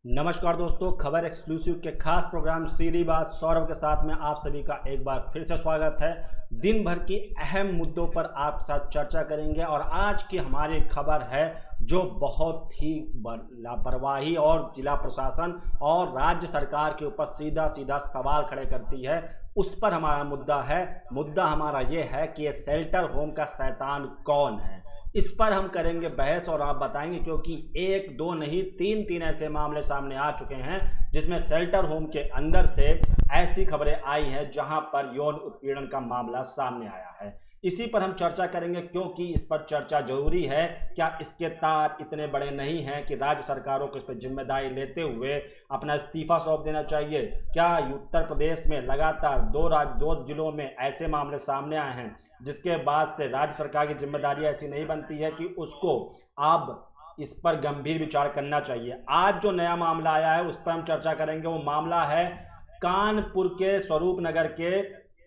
नमस्कार दोस्तों, खबर एक्सक्लूसिव के खास प्रोग्राम सीधी बात सौरभ के साथ में आप सभी का एक बार फिर से स्वागत है। दिन भर की अहम मुद्दों पर आपके साथ चर्चा करेंगे और आज की हमारी खबर है जो बहुत ही लापरवाही और जिला प्रशासन और राज्य सरकार के ऊपर सीधा सीधा सवाल खड़े करती है। उस पर हमारा मुद्दा हमारा ये है कि ये शेल्टर होम का शैतान कौन है। इस पर हम करेंगे बहस और आप बताएंगे, क्योंकि एक दो नहीं तीन ऐसे मामले सामने आ चुके हैं जिसमें शेल्टर होम के अंदर से ऐसी खबरें आई हैं जहां पर यौन उत्पीड़न का मामला सामने आया है। इसी पर हम चर्चा करेंगे क्योंकि इस पर चर्चा जरूरी है। क्या इसके तार इतने बड़े नहीं हैं कि राज्य सरकारों को इस पर जिम्मेदारी लेते हुए अपना इस्तीफा सौंप देना चाहिए? क्या उत्तर प्रदेश में लगातार दो जिलों में ऐसे मामले सामने आए हैं जिसके बाद से राज्य सरकार की जिम्मेदारी ऐसी नहीं बनती है कि उसको अब इस पर गंभीर विचार करना चाहिए? आज जो नया मामला आया है उस पर हम चर्चा करेंगे। वो मामला है कानपुर के स्वरूप नगर के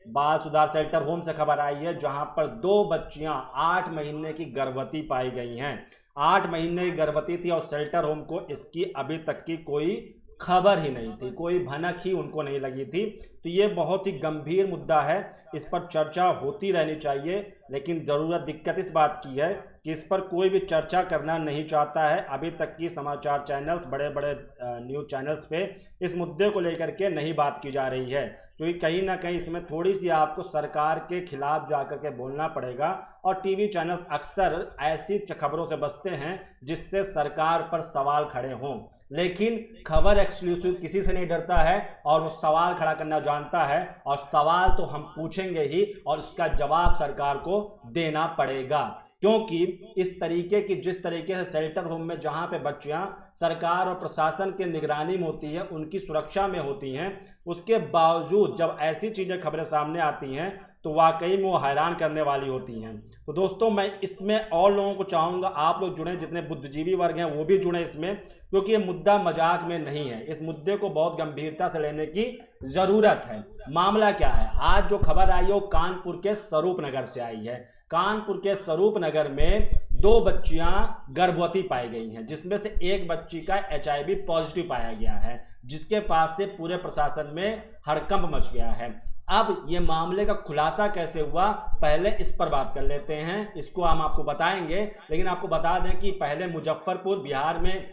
बाल सुधार शेल्टर होम से खबर आई है, जहां पर 2 बच्चियां 8 महीने की गर्भवती पाई गई हैं। 8 महीने की गर्भवती थी और शेल्टर होम को इसकी अभी तक की कोई खबर ही नहीं थी, कोई भनक ही उनको नहीं लगी थी। तो ये बहुत ही गंभीर मुद्दा है, इस पर चर्चा होती रहनी चाहिए। लेकिन दिक्कत इस बात की है कि इस पर कोई भी चर्चा करना नहीं चाहता है। अभी तक की समाचार चैनल्स, बड़े बड़े न्यूज़ चैनल्स पे इस मुद्दे को लेकर के नहीं बात की जा रही है, क्योंकि कहीं ना कहीं इसमें थोड़ी सी आपको सरकार के खिलाफ जाकर के बोलना पड़ेगा। और टीवी चैनल्स अक्सर ऐसी खबरों से बचते हैं जिससे सरकार पर सवाल खड़े हों, लेकिन खबर एक्सक्लूसिव किसी से नहीं डरता है और वो सवाल खड़ा करना जानता है। और सवाल तो हम पूछेंगे ही और उसका जवाब सरकार को देना पड़ेगा, क्योंकि इस तरीके की जिस तरीके से शेल्टर होम में जहां पे बच्चियां सरकार और प्रशासन के निगरानी में होती हैं, उनकी सुरक्षा में होती हैं, उसके बावजूद जब ऐसी चीज़ें खबरें सामने आती हैं तो वाकई में वो हैरान करने वाली होती हैं। तो दोस्तों, मैं इसमें और लोगों को चाहूँगा आप लोग जुड़ें, जितने बुद्धिजीवी वर्ग हैं वो भी जुड़ें इसमें, क्योंकि ये मुद्दा मजाक में नहीं है। इस मुद्दे को बहुत गंभीरता से लेने की ज़रूरत है। मामला क्या है? आज जो खबर आई है वो कानपुर के स्वरूप नगर से आई है। कानपुर के स्वरूप नगर में 2 बच्चियां गर्भवती पाई गई हैं, जिसमें से एक बच्ची का HIV पॉजिटिव पाया गया है, जिसके पास से पूरे प्रशासन में हड़कंप मच गया है। अब ये मामले का खुलासा कैसे हुआ, पहले इस पर बात कर लेते हैं। इसको हम आपको बताएंगे, लेकिन आपको बता दें कि पहले मुजफ्फरपुर बिहार में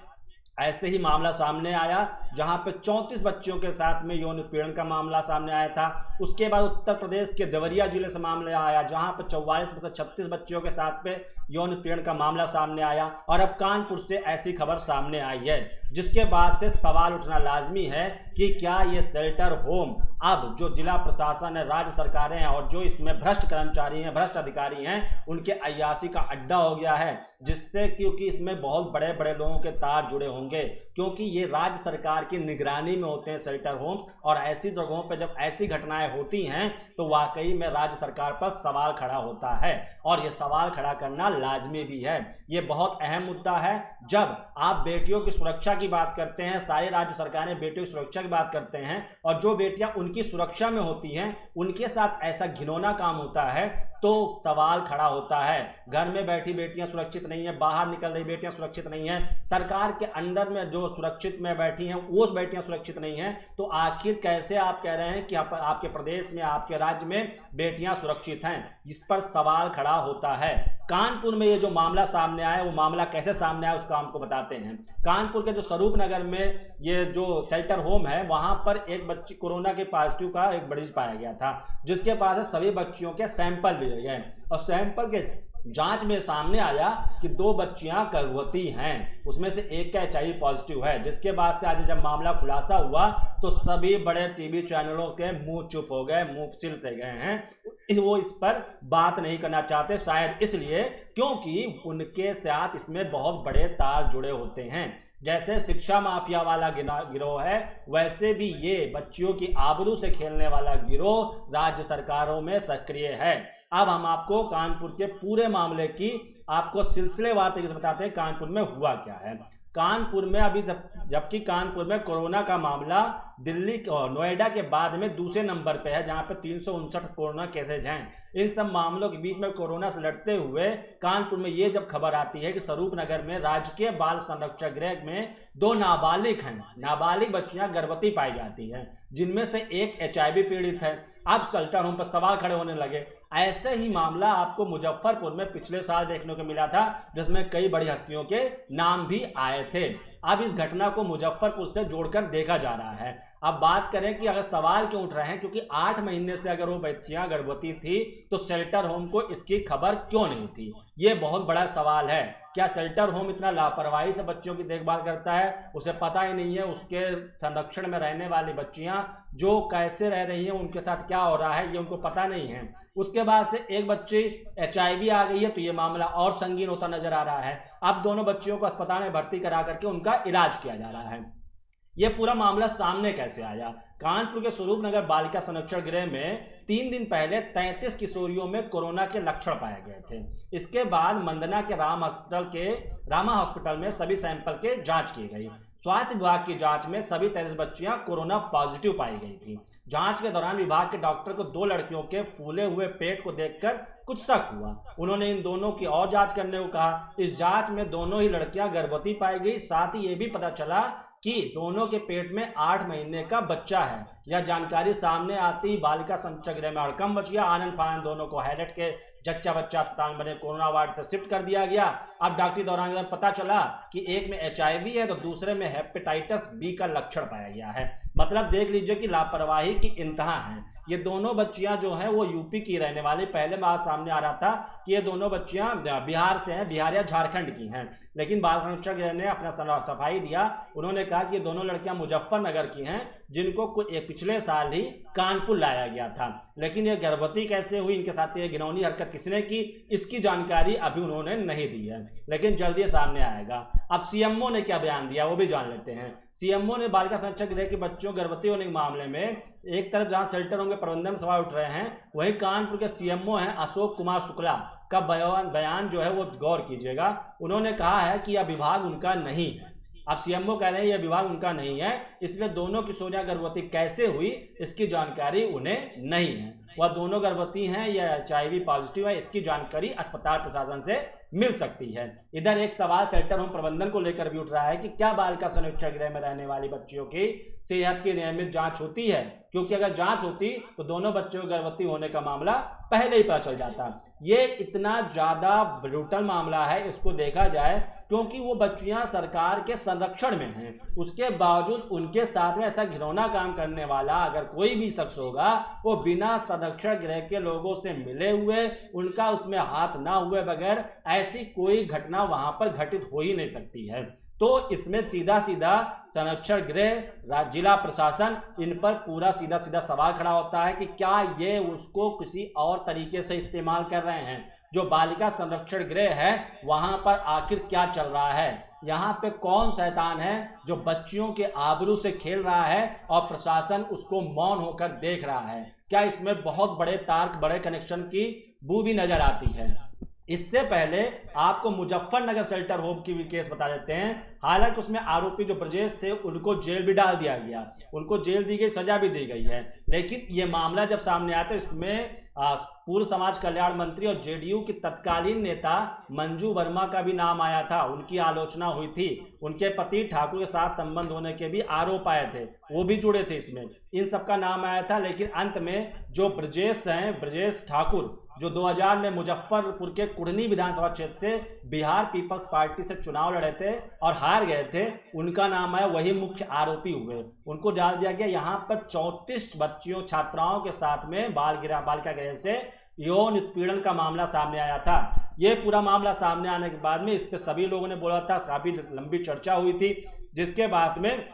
ऐसे ही मामला सामने आया, जहां पे 34 बच्चियों के साथ में यौन उत्पीड़न का मामला सामने आया था। उसके बाद उत्तर प्रदेश के देवरिया जिले से मामला आया, जहां पे 44 में से 36 बच्चियों के साथ में यौन उत्पीड़न का मामला सामने आया। और अब कानपुर से ऐसी खबर सामने आई है, जिसके बाद से सवाल उठना लाजमी है कि क्या ये शेल्टर होम अब जो जिला प्रशासन है, राज्य सरकारें हैं और जो इसमें भ्रष्ट कर्मचारी हैं, भ्रष्ट अधिकारी हैं, उनके अय्याशी का अड्डा हो गया है, जिससे क्योंकि इसमें बहुत बड़े बड़े लोगों के तार जुड़े होंगे, क्योंकि ये राज्य सरकार की निगरानी में होते हैं शेल्टर होम। और ऐसी जगहों पर जब ऐसी घटनाएं होती हैं तो वाकई में राज्य सरकार पर सवाल खड़ा होता है, और ये सवाल खड़ा करना लाजमी भी है। ये बहुत अहम मुद्दा है। जब आप बेटियों की सुरक्षा की बात करते हैं, सारी राज्य सरकारें बेटियों की सुरक्षा की बात करते हैं, और जो बेटियां उनकी सुरक्षा में होती हैं उनके साथ ऐसा घिनौना काम होता है, तो सवाल खड़ा होता है। घर में बैठी बेटियां सुरक्षित नहीं है, बाहर निकल रही बेटियां सुरक्षित नहीं है, सरकार के अंदर में जो सुरक्षित में बैठी हैं वो बेटियां सुरक्षित नहीं हैं। तो आखिर कैसे आप कह रहे हैं कि आपके प्रदेश में, आपके राज्य में बेटियां सुरक्षित हैं? इस पर सवाल खड़ा होता है। कानपुर में ये जो मामला सामने आया, वो मामला कैसे सामने आया उसका हमको बताते हैं। कानपुर के जो स्वरूप नगर में ये जो शेल्टर होम है, वहां पर एक बच्ची कोरोना के पॉजिटिव का एक मरीज पाया गया था, जिसके पास सभी बच्चियों के सैंपल लिए गए और सैंपल के जांच में सामने आया कि 2 बच्चियां गर्भवती हैं, उसमें से एक का HIV पॉजिटिव है। जिसके बाद से आज जब मामला खुलासा हुआ तो सभी बड़े टीवी चैनलों के मुंह चुप हो गए, मुंह सिल से गए हैं। वो इस पर बात नहीं करना चाहते, शायद इसलिए क्योंकि उनके साथ इसमें बहुत बड़े तार जुड़े होते हैं। जैसे शिक्षा माफिया वाला गिरोह है, वैसे भी ये बच्चियों की आबरू से खेलने वाला गिरोह राज्य सरकारों में सक्रिय है। अब हम आपको कानपुर के पूरे मामले की आपको सिलसिलेवार तरीके से बताते हैं कानपुर में हुआ क्या है। कानपुर में अभी जबकि कानपुर में कोरोना का मामला दिल्ली और नोएडा के बाद में दूसरे नंबर पे है, जहां पे 359 कोरोना केसेज हैं। इन सब मामलों के बीच में कोरोना से लड़ते हुए कानपुर में ये जब खबर आती है कि स्वरूप नगर में राजकीय बाल संरक्षण गृह में 2 नाबालिग बच्चियां गर्भवती पाई जाती हैं, जिनमें से एक HIV पीड़ित है। अब शेल्टर होम पर सवाल खड़े होने लगे। ऐसे ही मामला आपको मुजफ्फरपुर में पिछले साल देखने को मिला था, जिसमें कई बड़ी हस्तियों के नाम भी आए थे। अब इस घटना को मुजफ्फरपुर से जोड़कर देखा जा रहा है। अब बात करें कि अगर सवाल क्यों उठ रहे हैं, क्योंकि 8 महीने से अगर वो बच्चियां गर्भवती थी तो शेल्टर होम को इसकी खबर क्यों नहीं थी, ये बहुत बड़ा सवाल है। क्या शेल्टर होम इतना लापरवाही से बच्चों की देखभाल करता है, उसे पता ही नहीं है उसके संरक्षण में रहने वाली बच्चियां जो कैसे रह रही हैं, उनके साथ क्या हो रहा है, ये उनको पता नहीं है। उसके बाद से एक बच्ची HIV आ गई है तो ये मामला और संगीन होता नजर आ रहा है। अब दोनों बच्चियों को अस्पताल में भर्ती करा करके उनका इलाज किया जा रहा है। ये पूरा मामला सामने कैसे आया? कानपुर के स्वरूप नगर बालिका संरक्षण गृह में 3 दिन पहले 33 किशोरियों में कोरोना के लक्षण पाए गए थे। इसके बाद मंदना के रामा हॉस्पिटल में सभी सैंपल के जांच की गई। स्वास्थ्य विभाग की जांच में सभी 33 बच्चियां कोरोना पॉजिटिव पाई गई थी। जांच के दौरान विभाग के डॉक्टर को 2 लड़कियों के फूले हुए पेट को देखकर कुछ शक हुआ। उन्होंने इन दोनों की और जांच करने को कहा। इस जांच में दोनों ही लड़कियां गर्भवती पाई गई। साथ ही ये भी पता चला कि दोनों के पेट में 8 महीने का बच्चा है। यह जानकारी सामने आती ही बालिका संरक्षण गृह में हड़कंप मच गया। आनंद फानंद दोनों को हैदराबाद के जच्चा बच्चा अस्पताल बने कोरोना वार्ड से शिफ्ट कर दिया गया। अब डॉक्टरी दौरान पता चला कि एक में HIV है तो दूसरे में हेपेटाइटिस B का लक्षण पाया गया है। मतलब देख लीजिए कि लापरवाही की इंतहा है। ये दोनों बच्चियां जो हैं वो यूपी की रहने वाली, पहले बात सामने आ रहा था कि ये दोनों बच्चियां बिहार से हैं, बिहार या झारखंड की हैं, लेकिन बाल संरक्षक ने अपना सफाई दिया। उन्होंने कहा कि ये दोनों लड़कियां मुजफ्फरनगर की हैं, जिनको पिछले साल ही कानपुर लाया गया था। लेकिन ये गर्भवती कैसे हुई, इनके साथ ये घिनौनी हरकत किसने की, इसकी जानकारी अभी उन्होंने नहीं दी है, लेकिन जल्दी सामने आएगा। अब CMO ने क्या बयान दिया वो भी जान लेते हैं। CMO ने बालिका संरक्षक गृह की बच्चों गर्भवती होने के मामले में एक तरफ जहां शेल्टर होम के प्रबंधन में सवाल उठ रहे हैं, वहीं कानपुर के CMO हैं अशोक कुमार शुक्ला का बयान जो है वो गौर कीजिएगा। उन्होंने कहा है कि यह विभाग उनका नहीं है। अब CMO कह रहे हैं यह विभाग उनका नहीं है, इसलिए दोनों किशोरियां गर्भवती कैसे हुई इसकी जानकारी उन्हें नहीं है। वह दोनों गर्भवती हैं या HIV पॉजिटिव है, इसकी जानकारी अस्पताल प्रशासन से मिल सकती है। इधर एक सवाल शेल्टर होम प्रबंधन को लेकर भी उठ रहा है कि क्या बालिका संरक्षण गृह में रहने वाली बच्चियों की सेहत की नियमित जांच होती है, क्योंकि अगर जांच होती तो दोनों बच्चों को गर्भवती होने का मामला पहले ही पता चल जाता। ये इतना ज्यादा ब्रूटल मामला है, इसको देखा जाए, क्योंकि वो बच्चियां सरकार के संरक्षण में हैं, उसके बावजूद उनके साथ में ऐसा घिनौना काम करने वाला अगर कोई भी शख्स होगा, वो बिना संरक्षण गृह के लोगों से मिले हुए, उनका उसमें हाथ ना हुए बगैर ऐसी कोई घटना वहां पर घटित हो ही नहीं सकती है। तो इसमें सीधा संरक्षण गृह, जिला प्रशासन, इन पर पूरा सीधा सवाल खड़ा होता है कि क्या ये उसको किसी और तरीके से इस्तेमाल कर रहे हैं। जो बालिका संरक्षण गृह है वहां पर आखिर क्या चल रहा है, यहाँ पे कौन शैतान है जो बच्चियों के आबरू से खेल रहा है और प्रशासन उसको मौन होकर देख रहा है। क्या इसमें बहुत बड़े तार्क, बड़े कनेक्शन की बू भी नजर आती है। इससे पहले आपको मुजफ्फरनगर शेल्टर होम की भी केस बता देते हैं। हालांकि उसमें आरोपी जो ब्रजेश थे उनको जेल भी डाल दिया गया, उनको जेल दी गई, सजा भी दी गई है। लेकिन ये मामला जब सामने आया तो इसमें पूर्व समाज कल्याण मंत्री और JDU की तत्कालीन नेता मंजू वर्मा का भी नाम आया था। उनकी आलोचना हुई थी, उनके पति ठाकुर के साथ संबंध होने के भी आरोप आए थे, वो भी जुड़े थे इसमें, इन सबका नाम आया था। लेकिन अंत में जो ब्रजेश हैं, ब्रजेश ठाकुर, जो 2000 में मुजफ्फरपुर के कुढ़नी विधानसभा क्षेत्र से बिहार पीपल्स पार्टी से चुनाव लड़े थे और हार गए थे, उनका नाम आया, वही मुख्य आरोपी हुए, उनको डाल दिया गया। यहाँ पर 34 बच्चियों, छात्राओं के साथ में बालिका गृह से यौन उत्पीड़न का मामला सामने आया था। ये पूरा मामला सामने आने के बाद में इस पे सभी लोगों ने बोला था, काफी लंबी चर्चा हुई थी, जिसके बाद में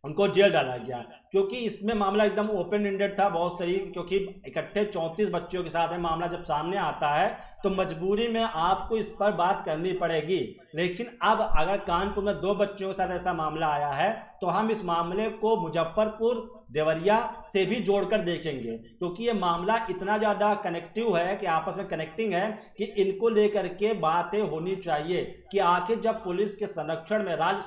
उनको जेल डाला गया, क्योंकि इसमें मामला एकदम ओपन एंडेड था, बहुत सही, क्योंकि इकट्ठे 34 बच्चियों के साथ में मामला जब सामने आता है तो मजबूरी में आपको इस पर बात करनी पड़ेगी। लेकिन अब अगर कानपुर में 2 बच्चियों के साथ ऐसा मामला आया है तो हम इस मामले को मुजफ्फरपुर देवरिया से भी जोड़कर देखेंगे, क्योंकि ये मामला इतना ज़्यादा कनेक्टिव है कि आपस में कनेक्टिंग है कि इनको लेकर के बातें होनी चाहिए कि आखिर जब पुलिस के संरक्षण में, राज्य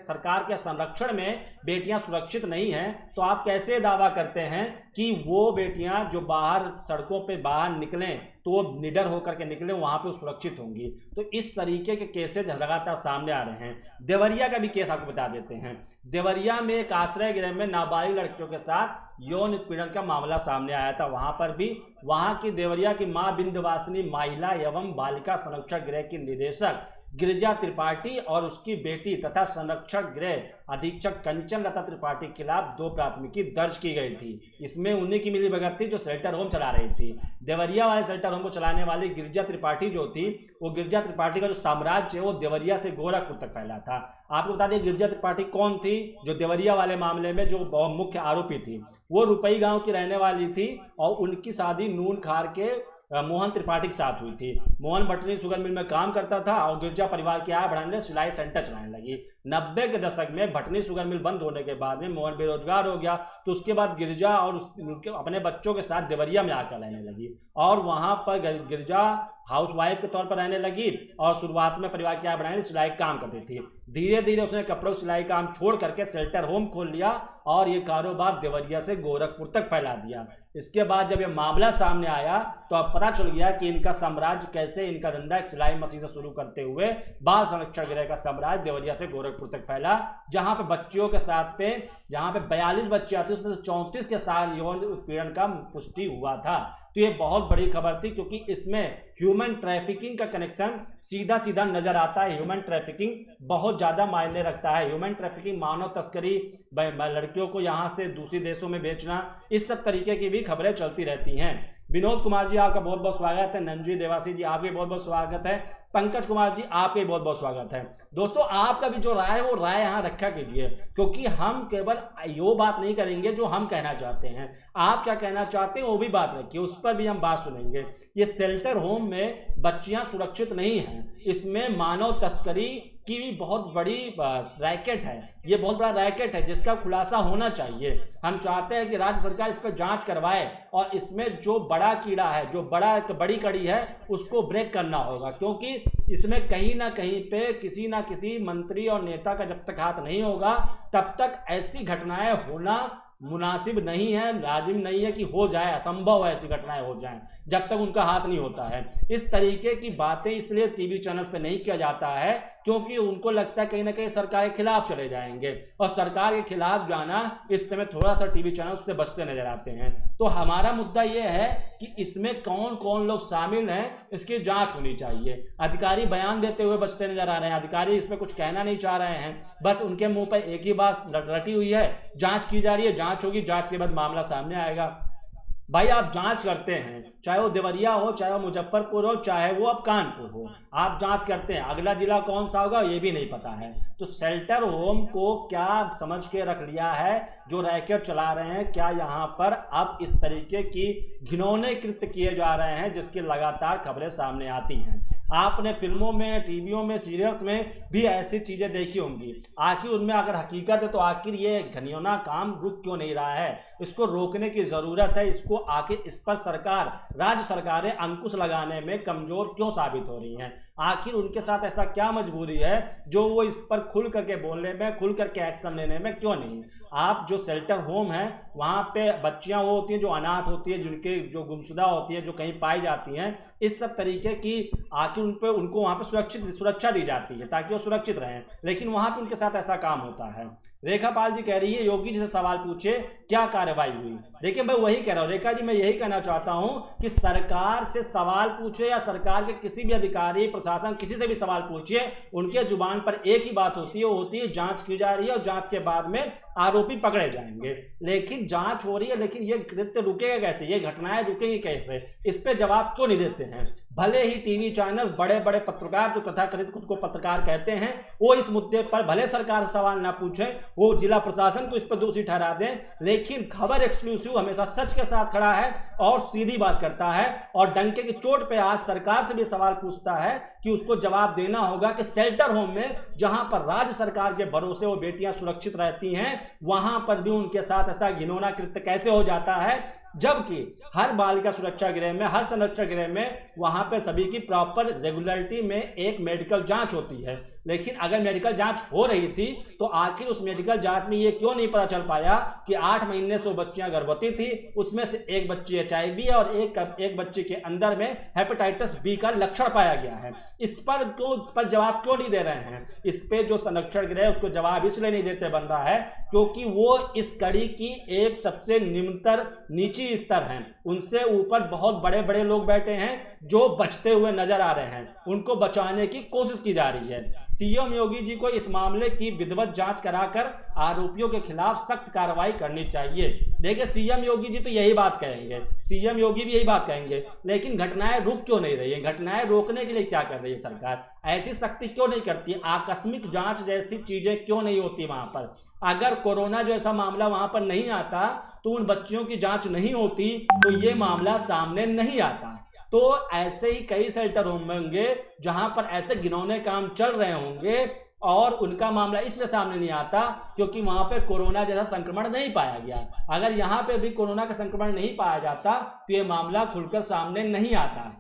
सरकार के संरक्षण में बेटियां सुरक्षित नहीं हैं, तो आप कैसे दावा करते हैं कि वो बेटियां जो बाहर सड़कों पे बाहर निकलें तो वो निडर होकर के निकले, वहां पे सुरक्षित होंगी। तो इस तरीके के केसेज लगातार सामने आ रहे हैं। देवरिया का भी केस आपको बता देते हैं। देवरिया में एक आश्रय गृह में नाबालिग लड़कियों के साथ यौन उत्पीड़न का मामला सामने आया था। वहां पर भी वहां की देवरिया की मां बिंदवासिनी महिला एवं बालिका संरक्षण गृह की निदेशक गिरिजा त्रिपाठी और उसकी बेटी तथा संरक्षण गृह अधीक्षक कंचन लता त्रिपाठी के खिलाफ 2 प्राथमिकी दर्ज की गई थी। इसमें उन्हीं की मिलीभगत थी जो शेल्टर होम चला रही थी। देवरिया वाले शेल्टर होम को चलाने वाली गिरिजा त्रिपाठी जो थी, वो गिरिजा त्रिपाठी का जो साम्राज्य है वो देवरिया से गोरखपुर तक फैला था। आपको बता दें गिरिजा त्रिपाठी कौन थी, जो देवरिया वाले मामले में जो मुख्य आरोपी थी। वो रुपई गांव की रहने वाली थी और उनकी शादी नून खार के मोहन त्रिपाठी के साथ हुई थी। मोहन भटनी शुगर मिल में काम करता था और गिरजा परिवार की आय बढ़ाने सिलाई सेंटर चलाने लगी। 90 के दशक में भटनी शुगर मिल बंद होने के बाद में मोहन बेरोजगार हो गया, तो उसके बाद गिरजा और उनके अपने बच्चों के साथ देवरिया में आकर रहने लगी और वहां पर गिरजा हाउसवाइफ के तौर पर रहने लगी और शुरुआत में परिवार की आय बढ़ाने सिलाई काम करती थी। धीरे धीरे उसने कपड़ों सिलाई काम छोड़ करके शेल्टर होम खोल लिया और ये कारोबार देवरिया से गोरखपुर तक फैला दिया। इसके बाद जब ये मामला सामने आया तो अब पता चल गया कि इनका साम्राज्य कैसे, इनका धंधा एक सिलाई मशीन से शुरू करते हुए बाल संरक्षण गृह का साम्राज्य देवरिया से गोरखपुर तक फैला, जहां पे बच्चियों के साथ पे जहां पे 42 बच्चे आते उसमें से 34 के साथ यौन उत्पीड़न का पुष्टि हुआ था। तो ये बहुत बड़ी खबर थी, क्योंकि इसमें ह्यूमन ट्रैफिकिंग का कनेक्शन सीधा सीधा नजर आता है। ह्यूमन ट्रैफिकिंग बहुत ज़्यादा मायने रखता है। ह्यूमन ट्रैफिकिंग, मानव तस्करी, लड़कियों को यहाँ से दूसरे देशों में बेचना, इस सब तरीके की भी खबरें चलती रहती हैं। विनोद कुमार जी आपका बहुत बहुत स्वागत है। नंजी देवासी जी आपके बहुत बहुत स्वागत है। पंकज कुमार जी आपके बहुत बहुत स्वागत है। दोस्तों आपका भी जो राय है वो राय यहाँ रखा कीजिए, क्योंकि हम केवल यो बात नहीं करेंगे जो हम कहना चाहते हैं, आप क्या कहना चाहते हैं वो भी बात रखिए, उस पर भी हम बात सुनेंगे। ये शेल्टर होम में बच्चियां सुरक्षित नहीं हैं, इसमें मानव तस्करी की भी बहुत बड़ी रैकेट है। ये बहुत बड़ा रैकेट है जिसका खुलासा होना चाहिए। हम चाहते हैं कि राज्य सरकार इस पर जांच करवाए और इसमें जो बड़ा कीड़ा है, जो बड़ी कड़ी है, उसको ब्रेक करना होगा, क्योंकि इसमें कहीं ना कहीं पे किसी ना किसी मंत्री और नेता का जब तक हाथ नहीं होगा तब तक ऐसी घटनाएं होना मुनासिब नहीं है, लाजिम नहीं है कि हो जाए, असंभव है ऐसी घटनाएं हो जाएं जब तक उनका हाथ नहीं होता है। इस तरीके की बातें इसलिए टीवी चैनल पे नहीं किया जाता है क्योंकि उनको लगता है कहीं ना कहीं सरकार के खिलाफ चले जाएंगे, और सरकार के खिलाफ जाना इस समय थोड़ा सा टीवी चैनल से बचते नजर आते हैं। तो हमारा मुद्दा यह है कि इसमें कौन कौन लोग शामिल हैं इसकी जांच होनी चाहिए। अधिकारी बयान देते हुए बचते नजर आ रहे हैं, अधिकारी इसमें कुछ कहना नहीं चाह रहे हैं, बस उनके मुंह पर एक ही बात रटी हुई है, जांच की जा रही है, जांच होगी, जांच के बाद मामला सामने आएगा। भाई आप जांच करते हैं, चाहे वो देवरिया हो, चाहे वो मुजफ्फरपुर हो, चाहे वो अब कानपुर हो, आप जांच करते हैं, अगला जिला कौन सा होगा ये भी नहीं पता है। तो शेल्टर होम को क्या समझ के रख लिया है जो रैकेट चला रहे हैं, क्या यहाँ पर अब इस तरीके की घिनौने कृत्य किए जा रहे हैं जिसकी लगातार खबरें सामने आती हैं। आपने फिल्मों में, टीवियों में, सीरियल्स में भी ऐसी चीजें देखी होंगी। आखिर उनमें अगर हकीकत है तो आखिर ये घिनौना काम रुक क्यों नहीं रहा है? इसको रोकने की जरूरत है। इसको आखिर इस पर सरकार, राज्य सरकारें अंकुश लगाने में कमजोर क्यों साबित हो रही हैं? आखिर उनके साथ ऐसा क्या मजबूरी है जो वो इस पर खुल करके बोलने में, खुल करके एक्शन लेने में क्यों नहीं? आप जो शेल्टर होम है वहाँ पे बच्चियाँ वो होती हैं जो अनाथ होती है, जिनके जो गुमशुदा होती है, जो कहीं पाई जाती हैं, इस सब तरीके की आखिर उनको वहाँ पे सुरक्षा दी जाती है ताकि वो सुरक्षित रहें, लेकिन वहाँ पे उनके साथ ऐसा काम होता है। रेखा पाल जी कह रही है योगी जी से सवाल पूछे क्या कार्रवाई हुई। देखिए मैं वही कह रहा हूँ रेखा जी, मैं यही कहना चाहता हूँ कि सरकार से सवाल पूछे या सरकार के किसी भी अधिकारी, प्रशासन, किसी से भी सवाल पूछिए, उनके जुबान पर एक ही बात होती है, वो होती है जांच की जा रही है और जांच के बाद में आरोपी पकड़े जाएंगे। लेकिन जांच हो रही है, लेकिन ये कृत्य रुकेगा कैसे, ये घटनाएं रुकेंगी कैसे, इस पे जवाब क्यों नहीं देते हैं? भले ही टीवी चैनल, बड़े बड़े पत्रकार जो तथाकथित खुद को पत्रकार कहते हैं, वो इस मुद्दे पर भले सरकार से सवाल ना पूछें, वो जिला प्रशासन को इस पर दोषी ठहरा दें, लेकिन खबर एक्सक्लूसिव हमेशा सच के साथ खड़ा है और सीधी बात करता है और डंके की चोट पे आज सरकार से भी सवाल पूछता है कि उसको जवाब देना होगा कि शेल्टर होम में जहां पर राज्य सरकार के भरोसे वो बेटियां सुरक्षित रहती हैं, वहां पर भी उनके साथ ऐसा घिनौना कृत्य कैसे हो जाता है, जबकि हर बालिका सुरक्षा गृह में, हर संरक्षण गृह में वहां पर सभी की प्रॉपर रेगुलरिटी में एक मेडिकल जांच होती है। लेकिन अगर मेडिकल जांच हो रही थी तो आखिर उस मेडिकल जांच में ये क्यों नहीं पता चल पाया कि 8 महीने से वो बच्चियां गर्भवती थी, उसमें से एक बच्ची HIV और एक बच्ची के अंदर में हेपेटाइटिस B का लक्षण पाया गया है। इस पर जवाब क्यों नहीं दे रहे हैं? इस पे जो संरक्षण गृह उसको जवाब इसलिए नहीं देते बन रहा है क्योंकि वो इस कड़ी की एक सबसे निम्नतर नीची स्तर है। उनसे ऊपर बहुत बड़े बड़े लोग बैठे हैं जो बचते हुए नजर आ रहे हैं, उनको बचाने की कोशिश की जा रही है। सीएम योगी जी को इस मामले की विधिवत जांच कराकर आरोपियों के खिलाफ सख्त कार्रवाई करनी चाहिए। देखिए, सीएम योगी जी तो यही बात कहेंगे, सीएम योगी भी यही बात कहेंगे, लेकिन घटनाएं रुक क्यों नहीं रही है? घटनाएं रोकने के लिए क्या कर रही है सरकार? ऐसी सख्ती क्यों नहीं करती? आकस्मिक जांच जैसी चीजें क्यों नहीं होती वहां पर? अगर कोरोना जैसा मामला वहां पर नहीं आता तो उन बच्चियों की जांच नहीं होती तो ये मामला सामने नहीं आता। तो ऐसे ही कई शेल्टर होम होंगे जहां पर ऐसे घिनौने काम चल रहे होंगे और उनका मामला इसलिए सामने नहीं आता क्योंकि वहां पे कोरोना जैसा संक्रमण नहीं पाया गया। अगर यहाँ पे भी कोरोना का संक्रमण नहीं पाया जाता तो ये मामला खुलकर सामने नहीं आता।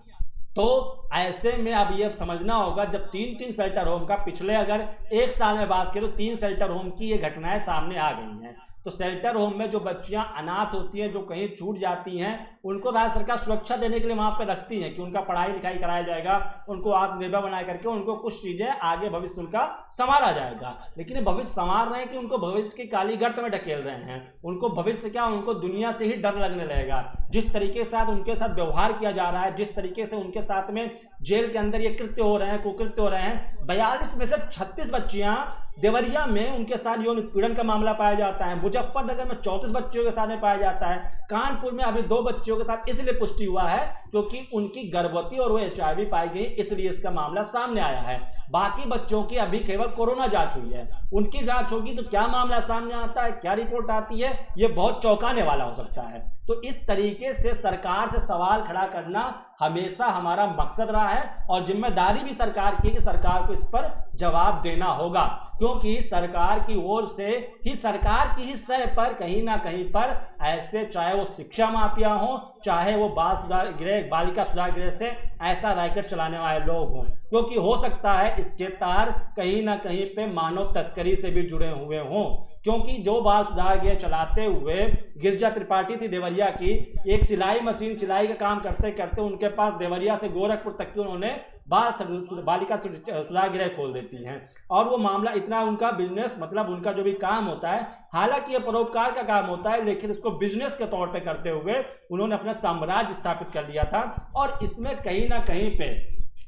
तो ऐसे में अब ये समझना होगा, जब 3 शेल्टर होम का पिछले अगर 1 साल में बात करें तो 3 शेल्टर होम की ये घटनाएं सामने आ गई हैं। तो शेल्टर होम में जो बच्चियां अनाथ होती हैं, जो कहीं छूट जाती हैं, उनको राज्य सरकार सुरक्षा देने के लिए वहां पर रखती है कि उनका पढ़ाई लिखाई कराया जाएगा, उनको आत्मनिर्भर बना करके उनको कुछ चीजें आगे भविष्य उनका संवारा जाएगा। लेकिन भविष्य संवार रहे हैं कि उनको भविष्य की काली गर्त में ढकेल रहे हैं। उनको भविष्य क्या, उनको दुनिया से ही डर लगने लगेगा। जिस तरीके से उनके साथ व्यवहार किया जा रहा है, जिस तरीके से उनके साथ में जेल के अंदर ये कृत्य हो रहे हैं, कुकृत्य हो रहे हैं। 42 में से 36 बच्चियां देवरिया में उनके साथ यौन उत्पीड़न का मामला पाया जाता है। मुजफ्फरनगर में 34 बच्चियों के साथ में पाया जाता है। कानपुर में अभी 2 बच्चियों के साथ इसलिए पुष्टि हुआ है क्योंकि उनकी गर्भवती और वो HIV पाई गई, इसलिए इसका मामला सामने आया है। बाकी बच्चों की अभी केवल कोरोना जांच हुई है, उनकी जांच होगी तो क्या मामला सामने आता है, क्या रिपोर्ट आती है, ये बहुत चौंकाने वाला हो सकता है। तो इस तरीके से सरकार से सवाल खड़ा करना हमेशा हमारा मकसद रहा है और जिम्मेदारी भी सरकार की कि सरकार को इस पर जवाब देना होगा, क्योंकि सरकार की ओर से ही, सरकार की ही सह पर कहीं ना कहीं पर ऐसे, चाहे वो शिक्षा माफिया हो, चाहे वो बालिका सुधार गृह से ऐसा रैकेट चलाने वाले लोग हों, क्योंकि हो सकता है इसके तार कहीं ना कहीं पे मानव तस्करी से भी जुड़े हुए हों। क्योंकि जो बाल सुधार गृह चलाते हुए गिरजा त्रिपाठी थी देवरिया की, एक सिलाई मशीन, सिलाई का काम करते करते उनके पास देवरिया से गोरखपुर तक की उन्होंने बालिका सुधार गृह खोल देती हैं। और वो मामला इतना, उनका बिजनेस, मतलब उनका जो भी काम होता है, हालांकि ये परोपकार का काम होता है, लेकिन इसको बिजनेस के तौर पे करते हुए उन्होंने अपना साम्राज्य स्थापित कर लिया था। और इसमें कहीं ना कहीं पे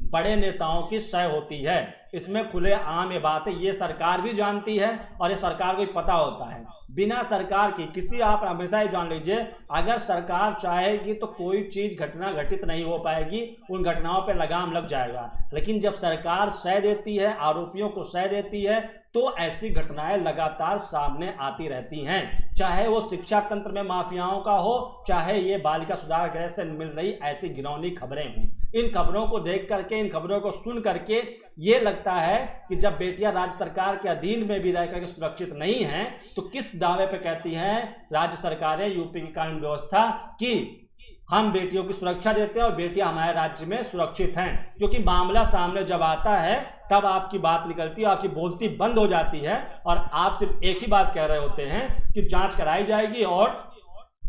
बड़े नेताओं की सह होती है, इसमें खुले आम ये बात है, ये सरकार भी जानती है और ये सरकार को पता होता है। बिना सरकार की किसी, आप हमेशा ही जान लीजिए, अगर सरकार चाहेगी तो कोई चीज घटना घटित नहीं हो पाएगी, उन घटनाओं पे लगाम लग जाएगा। लेकिन जब सरकार सह देती है, आरोपियों को सह देती है, तो ऐसी घटनाएं लगातार सामने आती रहती हैं। चाहे वो शिक्षा तंत्र में माफियाओं का हो, चाहे ये बालिका सुधार गृह से मिल रही ऐसी घिनौनी खबरें हों। इन खबरों को देख करके, इन खबरों को सुन करके ये लगता है कि जब बेटियां राज्य सरकार के अधीन में भी रह करके सुरक्षित नहीं हैं, तो किस दावे पे कहती हैं राज्य सरकारें, यूपी की कानून व्यवस्था, कि हम बेटियों की सुरक्षा देते हैं और बेटियां हमारे राज्य में सुरक्षित हैं। क्योंकि मामला सामने जब आता है तब आपकी बात निकलती है, आपकी बोलती बंद हो जाती है और आप सिर्फ एक ही बात कह रहे होते हैं कि जांच कराई जाएगी और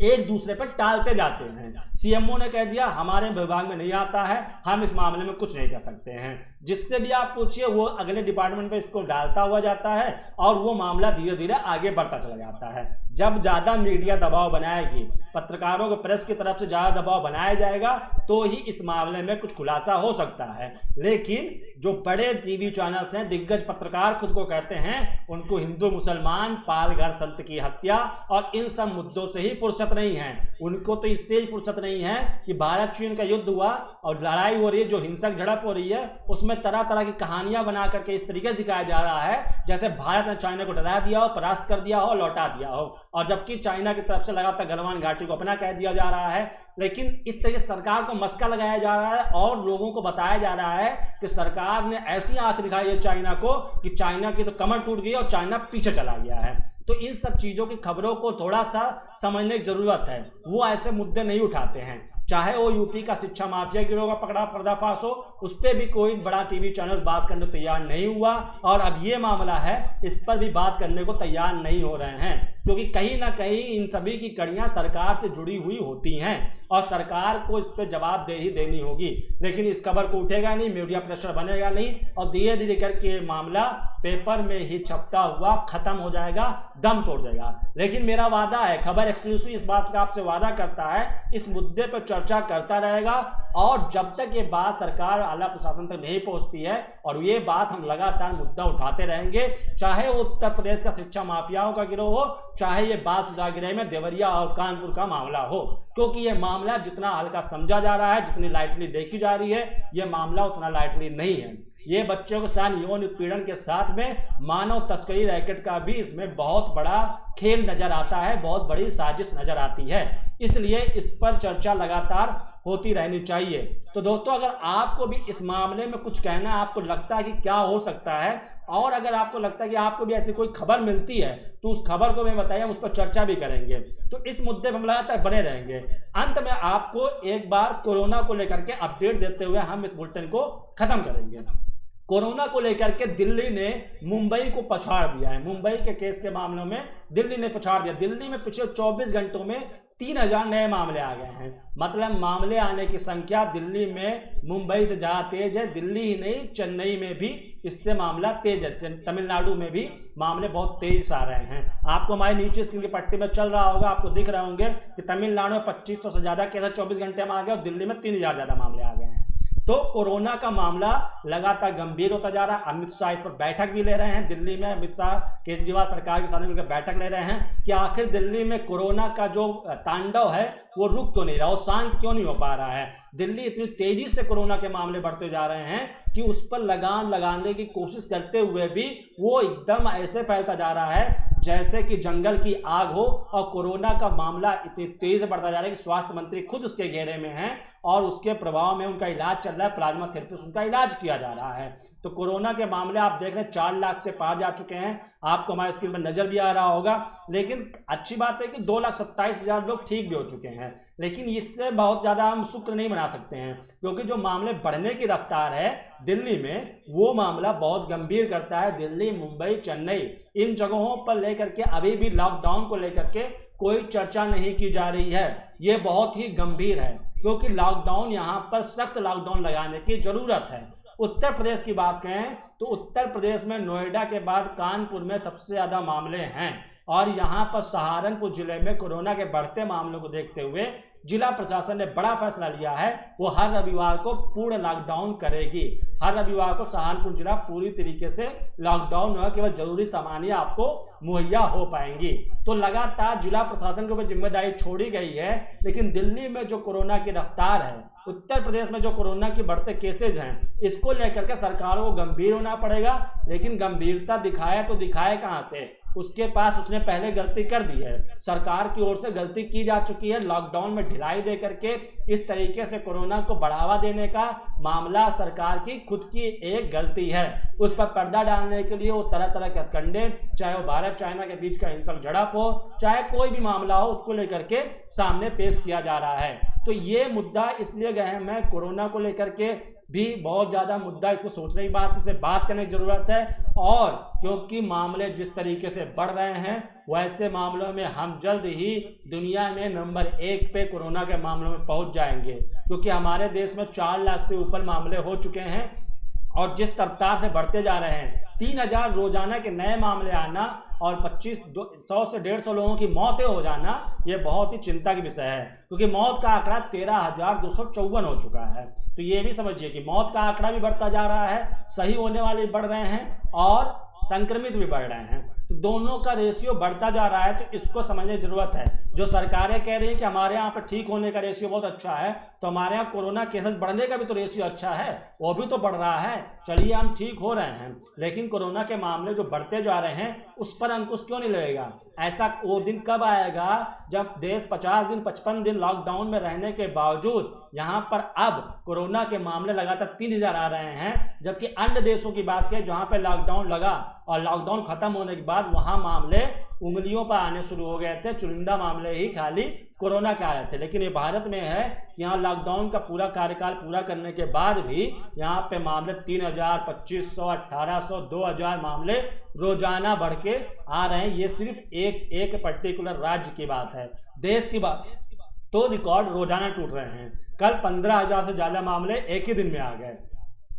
एक दूसरे पर टालते जाते हैं। सीएमओ ने कह दिया हमारे विभाग में नहीं आता है, हम इस मामले में कुछ नहीं कर सकते हैं। जिससे भी आप पूछिए वो अगले डिपार्टमेंट पे इसको डालता हुआ जाता है और वो मामला धीरे धीरे आगे बढ़ता चला जाता है। जब ज़्यादा मीडिया दबाव बनाएगी, पत्रकारों को प्रेस की तरफ से ज़्यादा दबाव बनाया जाएगा तो ही इस मामले में कुछ खुलासा हो सकता है। लेकिन जो बड़े टीवी चैनल्स हैं, दिग्गज पत्रकार खुद को कहते हैं, उनको हिंदू मुसलमान, पालघर संत की हत्या और इन सब मुद्दों से ही फुर्सत नहीं है। उनको तो इससे ही फुर्सत नहीं है कि भारत चीन का युद्ध हुआ और लड़ाई हो रही है, जो हिंसक झड़प हो रही है, उसमें तरह तरह की कहानियां बना करके इस तरीके से दिखाया जा रहा है जैसे भारत ने चाइना को डरा दिया हो, परास्त कर दिया हो, लौटा दिया हो, और जबकि चाइना की तरफ से लगातार गलवान घाटी को अपना कह दिया जा रहा है। लेकिन इस तरह सरकार को मस्का लगाया जा रहा है और लोगों को बताया जा रहा है कि सरकार ने ऐसी आंख दिखाई है चाइना को कि चाइना की तो कमर टूट गई और चाइना पीछे चला गया है। तो इन सब चीज़ों की खबरों को थोड़ा सा समझने की जरूरत है। वो ऐसे मुद्दे नहीं उठाते हैं, चाहे वो यूपी का शिक्षा माफिया गिरोह का पकड़ा पर्दाफाश हो, उस पर भी कोई बड़ा टीवी चैनल बात करने को तैयार नहीं हुआ, और अब ये मामला है इस पर भी बात करने को तैयार नहीं हो रहे हैं, क्योंकि कहीं ना कहीं इन सभी की कड़ियां सरकार से जुड़ी हुई होती हैं और सरकार को इस पर जवाबदेही देनी होगी। लेकिन इस खबर को उठेगा नहीं, मीडिया प्रेशर बनेगा नहीं, और धीरे धीरे करके मामला पेपर में ही छपता हुआ खत्म हो जाएगा, दम तोड़ देगा। लेकिन मेरा वादा है, खबर एक्सक्लूसिव इस बात का आपसे वादा करता है, इस मुद्दे पर चर्चा करता रहेगा, और जब तक ये बात सरकार आला प्रशासन तक नहीं पहुंचती है, और ये बात हम लगातार मुद्दा उठाते रहेंगे, चाहे वो उत्तर प्रदेश का शिक्षा माफियाओं का गिरोह हो, चाहे ये बाल सुधार गृह में देवरिया और कानपुर का मामला हो, क्योंकि ये मामला जितना हल्का समझा जा रहा है, जितनी लाइटली देखी जा रही है, ये मामला उतना लाइटली नहीं है। ये बच्चों के साथ यौन उत्पीड़न के साथ में मानव तस्करी रैकेट का भी इसमें बहुत बड़ा खेल नजर आता है, बहुत बड़ी साजिश नजर आती है। इसलिए इस पर चर्चा लगातार होती रहनी चाहिए। तो दोस्तों, अगर आपको भी इस मामले में कुछ कहना, आपको लगता है कि क्या हो सकता है, और अगर आपको लगता है कि आपको भी ऐसी कोई खबर मिलती है, तो उस खबर को भी बताइए, हम उस पर चर्चा भी करेंगे। तो इस मुद्दे पर हम लगातार बने रहेंगे। अंत में आपको एक बार कोरोना को लेकर के अपडेट देते हुए हम इस बुलेटिन को खत्म करेंगे। कोरोना को लेकर के दिल्ली ने मुंबई को पछाड़ दिया है। मुंबई के केस के मामलों में दिल्ली ने पछाड़ दिया। दिल्ली में पिछले 24 घंटों में 3000 नए मामले आ गए हैं। मतलब मामले आने की संख्या दिल्ली में मुंबई से ज़्यादा तेज है। दिल्ली ही नहीं, चेन्नई में भी इससे मामला तेज है। तमिलनाडु में भी मामले बहुत तेज से आ रहे हैं। आपको हमारे नीचे स्क्रीन की पट्टी में चल रहा होगा, आपको दिख रहे होंगे कि तमिलनाडु में 2500 से ज़्यादा केस 24 घंटे में आ गए और दिल्ली में 3000 ज़्यादा मामले आ गए हैं। तो कोरोना का मामला लगातार गंभीर होता जा रहा है। अमित शाह इस पर बैठक भी ले रहे हैं। दिल्ली में अमित शाह केजरीवाल सरकार के साथ मिलकर बैठक ले रहे हैं कि आखिर दिल्ली में कोरोना का जो तांडव है वो रुक क्यों नहीं रहा, वो शांत क्यों नहीं हो पा रहा है। दिल्ली इतनी तेजी से कोरोना के मामले बढ़ते जा रहे हैं कि उस पर लगाम लगाने की कोशिश करते हुए भी वो एकदम ऐसे फैलता जा रहा है जैसे कि जंगल की आग हो, और कोरोना का मामला इतनी तेज बढ़ता जा रहा है कि स्वास्थ्य मंत्री खुद उसके घेरे में हैं और उसके प्रभाव में उनका इलाज चल रहा है। प्लाज्मा थेरेपी से उनका इलाज किया जा रहा है। तो कोरोना के मामले आप देख रहे हैं 4 लाख से पार जा चुके हैं। आपको हमारे स्क्रीन पर नजर भी आ रहा होगा। लेकिन अच्छी बात है कि 2,27,000 लोग ठीक भी हो चुके हैं। लेकिन इससे बहुत ज़्यादा हम शुक्र नहीं मना सकते हैं, क्योंकि जो मामले बढ़ने की रफ्तार है दिल्ली में, वो मामला बहुत गंभीर करता है। दिल्ली, मुंबई, चेन्नई, इन जगहों पर लेकर के अभी भी लॉकडाउन को लेकर के कोई चर्चा नहीं की जा रही है। ये बहुत ही गंभीर है, क्योंकि लॉकडाउन यहाँ पर सख्त लॉकडाउन लगाने की ज़रूरत है। उत्तर प्रदेश की बात करें तो उत्तर प्रदेश में नोएडा के बाद कानपुर में सबसे ज़्यादा मामले हैं, और यहाँ पर सहारनपुर जिले में कोरोना के बढ़ते मामलों को देखते हुए जिला प्रशासन ने बड़ा फैसला लिया है। वो हर रविवार को पूर्ण लॉकडाउन करेगी। हर रविवार को सहारनपुर जिला पूरी तरीके से लॉकडाउन होगा, केवल जरूरी सामानें आपको मुहैया हो पाएंगी। तो लगातार जिला प्रशासन के ऊपर जिम्मेदारी छोड़ी गई है। लेकिन दिल्ली में जो कोरोना की रफ्तार है, उत्तर प्रदेश में जो कोरोना के बढ़ते केसेज हैं, इसको लेकर के सरकारों को गंभीर होना पड़ेगा। लेकिन गंभीरता दिखाए तो दिखाए कहाँ से, उसके पास उसने पहले गलती कर दी है। सरकार की ओर से गलती की जा चुकी है। लॉकडाउन में ढिलाई दे करके इस तरीके से कोरोना को बढ़ावा देने का मामला सरकार की खुद की एक गलती है। उस पर पर्दा डालने के लिए वो तरह तरह के हथकंडे, चाहे वो भारत चाइना के बीच का हिंसक झड़प हो, चाहे कोई भी मामला हो, उसको लेकर के सामने पेश किया जा रहा है। तो ये मुद्दा इसलिए गहम है, कोरोना को लेकर के भी बहुत ज़्यादा मुद्दा, इसको सोचने की बात, इस पर बात करने की ज़रूरत है। और क्योंकि मामले जिस तरीके से बढ़ रहे हैं, वैसे मामलों में हम जल्द ही दुनिया में नंबर 1 पे कोरोना के मामलों में पहुंच जाएंगे, क्योंकि हमारे देश में 4 लाख से ऊपर मामले हो चुके हैं। और जिस रफ्तार से बढ़ते जा रहे हैं, 3000 रोजाना के नए मामले आना और 100 से 150 लोगों की मौतें हो जाना ये बहुत ही चिंता की विषय है, क्योंकि मौत का आंकड़ा 13,254 हो चुका है। तो ये भी समझिए कि मौत का आंकड़ा भी बढ़ता जा रहा है, सही होने वाले बढ़ रहे हैं और संक्रमित भी बढ़ रहे हैं, तो दोनों का रेशियो बढ़ता जा रहा है। तो इसको समझने की जरूरत है। जो सरकारें कह रही है कि हमारे यहाँ पर ठीक होने का रेशियो बहुत अच्छा है, तो हमारे यहाँ कोरोना केसेस बढ़ने का भी तो रेशियो अच्छा है, वो भी तो बढ़ रहा है। चलिए हम ठीक हो रहे हैं, लेकिन कोरोना के मामले जो बढ़ते जा रहे हैं उस पर अंकुश क्यों नहीं लगेगा? ऐसा वो दिन कब आएगा जब देश 50 दिन 55 दिन लॉकडाउन में रहने के बावजूद यहाँ पर अब कोरोना के मामले लगातार 3000 आ रहे हैं, जबकि अन्य देशों की बात करें जहाँ पे लॉकडाउन लगा और लॉकडाउन खत्म होने के बाद वहाँ मामले उंगलियों पर आने शुरू हो गए थे, चुनिंदा मामले ही खाली कोरोना के आ रहे थे। लेकिन ये भारत में है कि यहाँ लॉकडाउन का पूरा कार्यकाल पूरा करने के बाद भी यहाँ पे मामले 3000, 2500, 1800, 2000 मामले रोजाना बढ़ के आ रहे हैं। ये सिर्फ एक पर्टिकुलर राज्य की बात है। देश की बात तो रिकॉर्ड रोजाना टूट रहे हैं। कल 15,000 से ज़्यादा मामले एक ही दिन में आ गए।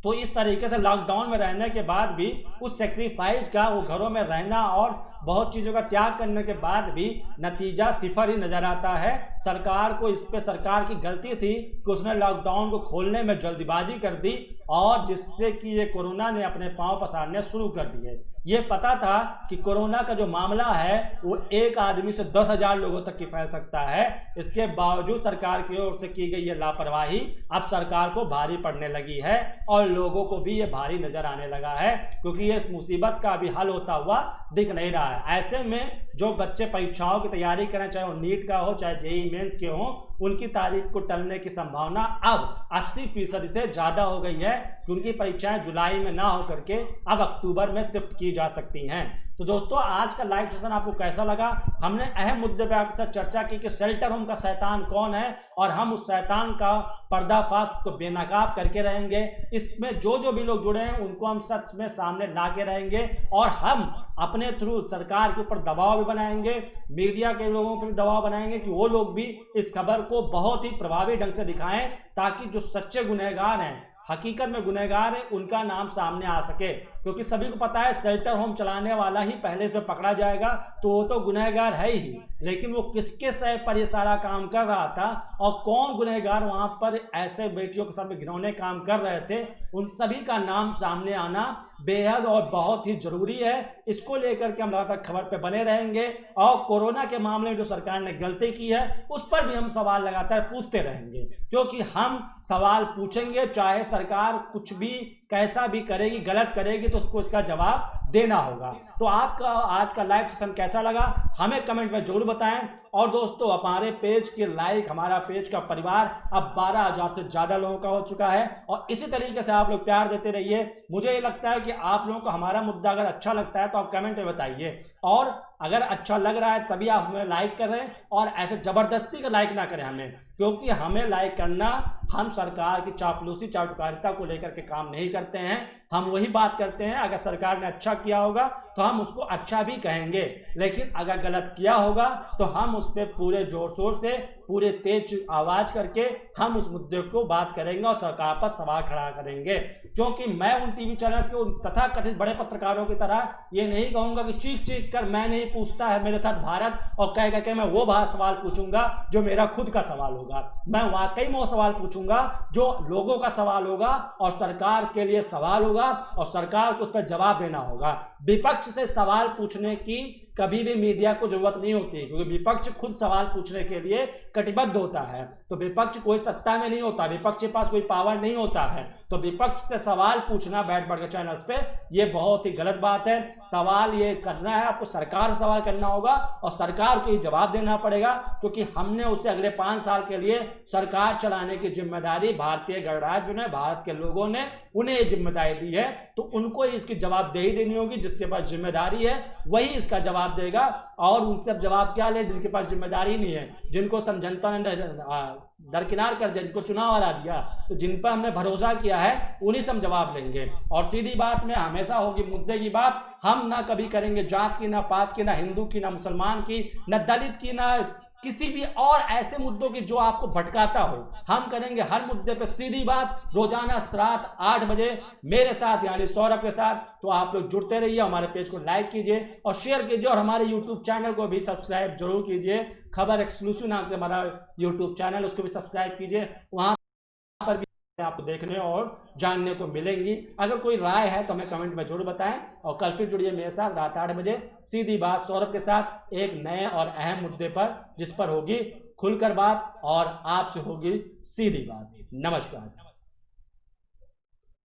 तो इस तरीके से लॉकडाउन में रहने के बाद भी उस सेक्रीफाइस का, वो घरों में रहना और बहुत चीज़ों का त्याग करने के बाद भी नतीजा सिफर ही नज़र आता है। सरकार को इस पे सरकार की गलती थी कि उसने लॉकडाउन को खोलने में जल्दबाजी कर दी और जिससे कि ये कोरोना ने अपने पांव पसारने शुरू कर दिए। ये पता था कि कोरोना का जो मामला है वो एक आदमी से 10,000 लोगों तक की फैल सकता है। इसके बावजूद सरकार की ओर से की गई ये लापरवाही अब सरकार को भारी पड़ने लगी है और लोगों को भी ये भारी नजर आने लगा है, क्योंकि ये इस मुसीबत का अभी हल होता हुआ दिख नहीं रहा है। ऐसे में जो बच्चे परीक्षाओं की तैयारी करें, चाहे वो नीट का हो चाहे जेईई मेंस के हो, उनकी तारीख को टलने की संभावना अब 80% से ज़्यादा हो गई है कि उनकी परीक्षाएं जुलाई में ना हो करके अब अक्टूबर में शिफ्ट की जा सकती हैं। तो दोस्तों, आज का लाइव सेशन आपको कैसा लगा? हमने अहम मुद्दे पर आपके साथ चर्चा की कि शेल्टर होम का शैतान कौन है और हम उस शैतान का पर्दाफाश को बेनकाब करके रहेंगे। इसमें जो भी लोग जुड़े हैं उनको हम सच में सामने ला के रहेंगे और हम अपने थ्रू सरकार के ऊपर दबाव भी बनाएंगे, मीडिया के लोगों पर भी दबाव बनाएंगे कि वो लोग भी इस खबर को बहुत ही प्रभावी ढंग से दिखाएं, ताकि जो सच्चे गुनहगार हैं, हकीकत में गुनहगार है, उनका नाम सामने आ सके। क्योंकि सभी को पता है शेल्टर होम चलाने वाला ही पहले से पकड़ा जाएगा, तो वो तो गुनहगार है ही, लेकिन वो किसके सह पर ये सारा काम कर रहा था और कौन गुनहगार वहां पर ऐसे बेटियों के साथ में घिनौने काम कर रहे थे, उन सभी का नाम सामने आना बेहद और बहुत ही जरूरी है। इसको लेकर के हम लगातार खबर पे बने रहेंगे और कोरोना के मामले में जो सरकार ने गलती की है उस पर भी हम सवाल लगातार पूछते रहेंगे, क्योंकि हम सवाल पूछेंगे, चाहे सरकार कुछ भी कैसा भी करेगी, गलत करेगी, तो उसको इसका जवाब देना होगा। तो आपका आज का लाइव सेशन कैसा लगा हमें कमेंट में जरूर बताएं। और दोस्तों, हमारे पेज के लाइक, हमारा पेज का परिवार अब 12,000 से ज़्यादा लोगों का हो चुका है और इसी तरीके से आप लोग प्यार देते रहिए। मुझे ये लगता है कि आप लोगों को हमारा मुद्दा अगर अच्छा लगता है तो आप कमेंट में बताइए, और अगर अच्छा लग रहा है तभी आप हमें लाइक करें और ऐसे ज़बरदस्ती का लाइक ना करें हमें, क्योंकि हमें लाइक करना, हम सरकार की चापलूसी चाटुकारिता को लेकर के काम नहीं करते हैं। हम वही बात करते हैं, अगर सरकार ने अच्छा किया होगा तो हम उसको अच्छा भी कहेंगे, लेकिन अगर गलत किया होगा तो हम उस पर पूरे जोर शोर से, पूरे तेज आवाज़ करके हम उस मुद्दे को बात करेंगे और सरकार पर सवाल खड़ा करेंगे। क्योंकि मैं उन टीवी चैनल्स के उन तथाकथित बड़े पत्रकारों की तरह ये नहीं कहूँगा कि चीख चीख कर मैं नहीं पूछता है मेरे साथ भारत और कह के मैं वो सवाल पूछूंगा जो मेरा खुद का सवाल होगा। मैं वाकई में वो सवाल पूछूंगा जो लोगों का सवाल होगा और सरकार के लिए सवाल होगा और सरकार को उस पर जवाब देना होगा। विपक्ष से सवाल पूछने की कभी भी मीडिया को जरूरत नहीं होती, क्योंकि विपक्ष खुद सवाल पूछने के लिए कटिबद्ध होता है। तो विपक्ष कोई सत्ता में नहीं होता, विपक्ष के पास कोई पावर नहीं होता है, तो विपक्ष से सवाल पूछना बैठ बढ़ के चैनल्स पे ये बहुत ही गलत बात है। सवाल ये करना है, आपको सरकार से सवाल करना होगा और सरकार को ही जवाब देना पड़ेगा, क्योंकि हमने उसे अगले 5 साल के लिए सरकार चलाने की जिम्मेदारी भारतीय गणराज्य ने, भारत के लोगों ने उन्हें ये जिम्मेदारी दी है, तो उनको ही इसकी जवाबदेही देनी होगी। जिसके पास जिम्मेदारी है वही इसका जवाब देगा, और उनसे अब जवाब क्या ले जिनके पास जिम्मेदारी नहीं है, जिनको जनता ने दरकिनार कर दिया, जिनको चुनाव हरा दिया, तो जिन पर हमने भरोसा किया है उन्हीं से हम जवाब लेंगे। और सीधी बात में हमेशा होगी मुद्दे की बात, हम ना कभी करेंगे जात की, ना पात की, ना हिंदू की, ना मुसलमान की, ना दलित की, ना किसी भी और ऐसे मुद्दों की जो आपको भटकाता हो, हम करेंगे हर मुद्दे पे सीधी बात, रोजाना रात 8 बजे मेरे साथ यानी सौरभ के साथ। तो आप लोग जुड़ते रहिए, हमारे पेज को लाइक कीजिए और शेयर कीजिए और हमारे यूट्यूब चैनल को भी सब्सक्राइब जरूर कीजिए। खबर एक्सक्लूसिव नाम से हमारा यूट्यूब चैनल, उसको भी सब्सक्राइब कीजिए। वहां पर भी आपको देखने और जानने को मिलेंगी। अगर कोई राय है तो हमें कमेंट में जरूर बताएं और कल फिर जुड़िए मेरे साथ रात 8 बजे सीधी बात सौरभ के साथ एक नए और अहम मुद्दे पर, जिस पर होगी खुलकर बात और आपसे होगी सीधी बात। नमस्कार।